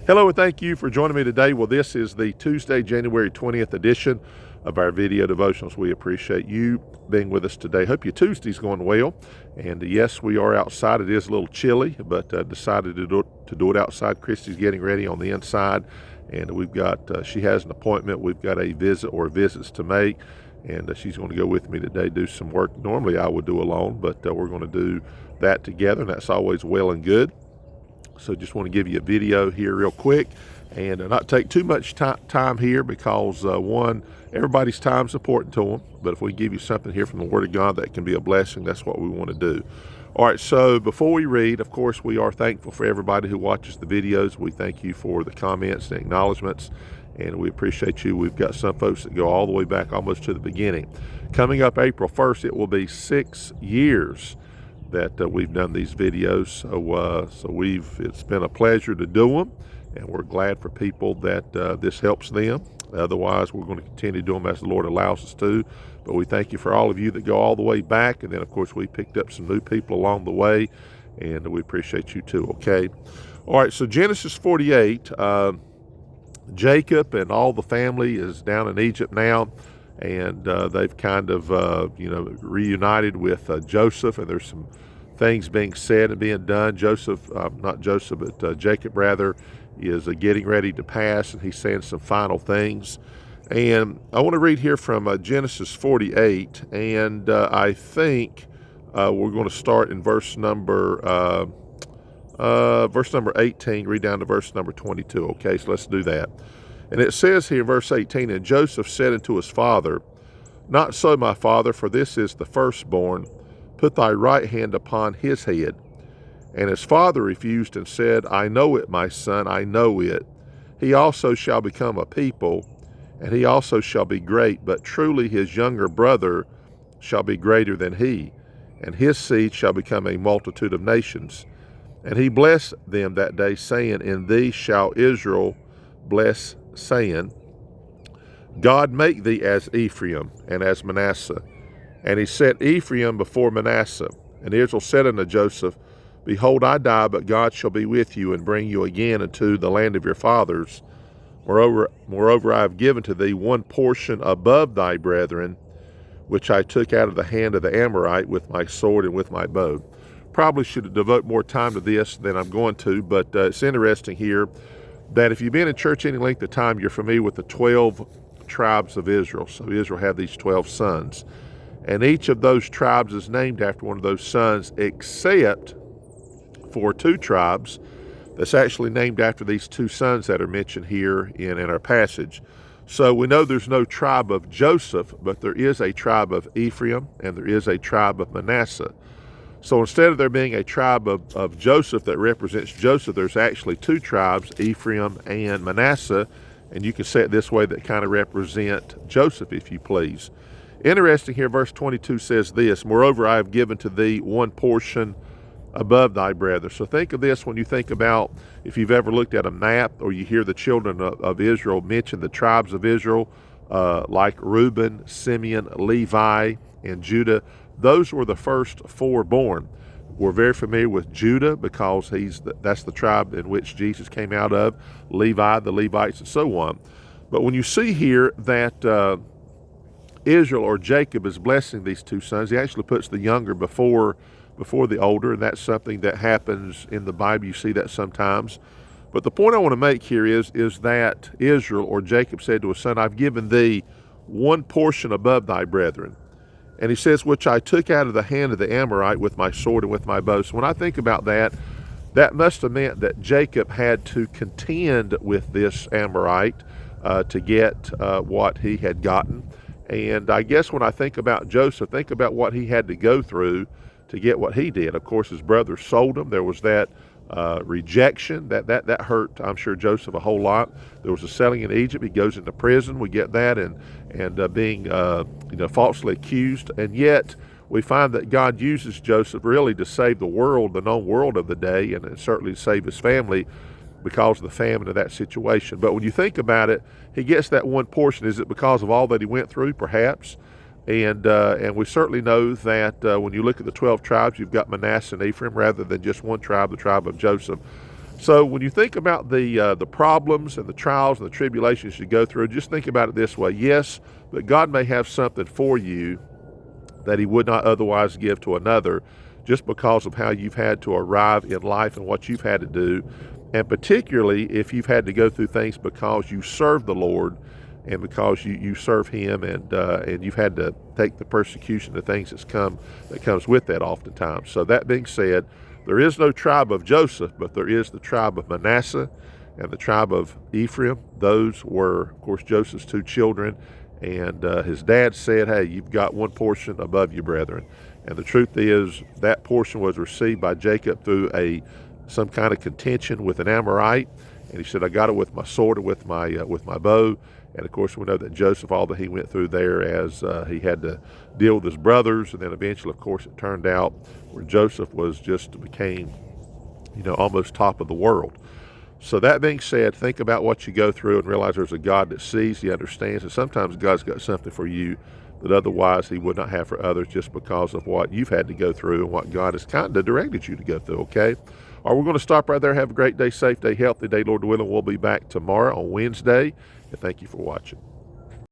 Hello and thank you for joining me today. Well, this is the Tuesday, January 20th edition of our video devotionals. We appreciate you being with us today. Hope your Tuesday's going well. And yes, we are outside. It is a little chilly, but decided to do it outside. Christy's getting ready on the inside, and we've got, she has an appointment. We've got a visit or visits to make, and she's going to go with me today, do some work. Normally I would do alone, but we're going to do that together, and that's always well and good. So just want to give you a video here real quick and not take too much time here because one, everybody's time is important to them. But if we give you something here from the Word of God that can be a blessing, that's what we want to do. All right, so before we read, of course, we are thankful for everybody who watches the videos. We thank you for the comments and acknowledgments, and we appreciate you. We've got some folks that go all the way back almost to the beginning. Coming up April 1st, it will be 6 years that we've done these videos, so it's been a pleasure to do them, and we're glad for people that this helps them. Otherwise, we're going to continue to do them as the Lord allows us to. But we thank you for all of you that go all the way back, and then of course we picked up some new people along the way, and we appreciate you too. Okay, all right. So Genesis 48, Jacob and all the family is down in Egypt now. And they've kind of, reunited with Joseph, and there's some things being said and being done. Jacob rather, is getting ready to pass, and he's saying some final things. And I want to read here from Genesis 48, and I think we're going to start in verse number 18, read down to verse number 22. Okay, so let's do that. And it says here, verse 18, and Joseph said unto his father, Not so, my father, for this is the firstborn. Put thy right hand upon his head. And his father refused and said, I know it, my son, I know it. He also shall become a people, and he also shall be great. But truly his younger brother shall be greater than he, and his seed shall become a multitude of nations. And he blessed them that day, saying, In thee shall Israel bless, saying, God make thee as Ephraim and as Manasseh. And he set Ephraim before Manasseh. And Israel said unto Joseph, Behold, I die, but God shall be with you, and bring you again into the land of your fathers. Moreover, I have given to thee one portion above thy brethren, which I took out of the hand of the Amorite with my sword and with my bow. Probably should devote more time to this than I'm going to, but it's interesting here that if you've been in church any length of time, you're familiar with the 12 tribes of Israel. So Israel had these 12 sons. And each of those tribes is named after one of those sons, except for 2 tribes that's actually named after these 2 sons that are mentioned here in our passage. So we know there's no tribe of Joseph, but there is a tribe of Ephraim, and there is a tribe of Manasseh. So instead of there being a tribe of Joseph that represents Joseph, there's actually 2 tribes, Ephraim and Manasseh, and you can say it this way, that kind of represent Joseph, if you please. Interesting here, verse 22 says this, Moreover, I have given to thee one portion above thy brother. So think of this when you think about, if you've ever looked at a map or you hear the children of Israel mention the tribes of Israel, like Reuben, Simeon, Levi, and Judah. Those were the first 4 born. We're very familiar with Judah because that's the tribe in which Jesus came out of, Levi, the Levites, and so on. But when you see here that Israel or Jacob is blessing these 2 sons, he actually puts the younger before the older, and that's something that happens in the Bible. You see that sometimes. But the point I want to make here is that Israel or Jacob said to his son, I've given thee one portion above thy brethren. And he says, which I took out of the hand of the Amorite with my sword and with my bow. So when I think about that, that must have meant that Jacob had to contend with this Amorite to get what he had gotten. And I guess when I think about Joseph, think about what he had to go through to get what he did. Of course, his brothers sold him. There was that rejection that hurt, I'm sure, Joseph a whole lot. There was a selling in Egypt. He goes into prison. We get that, and being falsely accused. And yet we find that God uses Joseph really to save the world, the known world of the day, and certainly to save his family because of the famine of that situation. But when you think about it, he gets that one portion. Is it because of all that he went through? Perhaps. And we certainly know that when you look at the 12 tribes, you've got Manasseh and Ephraim rather than just one tribe, the tribe of Joseph. So when you think about the problems and the trials and the tribulations you go through, just think about it this way. Yes, but God may have something for you that he would not otherwise give to another, just because of how you've had to arrive in life and what you've had to do. And particularly if you've had to go through things because you serve the Lord and because you serve him, and you've had to take the persecution, the things that comes with that oftentimes. So that being said, there is no tribe of Joseph, but there is the tribe of Manasseh and the tribe of Ephraim. Those were, of course, Joseph's two children. And his dad said, hey, you've got one portion above you, brethren. And the truth is that portion was received by Jacob through some kind of contention with an Amorite. And he said, I got it with my sword and with my bow. And of course, we know that Joseph, all that he went through there as he had to deal with his brothers. And then eventually, of course, it turned out where Joseph became, almost top of the world. So that being said, think about what you go through and realize there's a God that sees, he understands, and sometimes God's got something for you that otherwise he would not have for others, just because of what you've had to go through and what God has kind of directed you to go through, okay? All right, we're going to stop right there. Have a great day, safe day, healthy day. Lord willing, we'll be back tomorrow on Wednesday, and thank you for watching.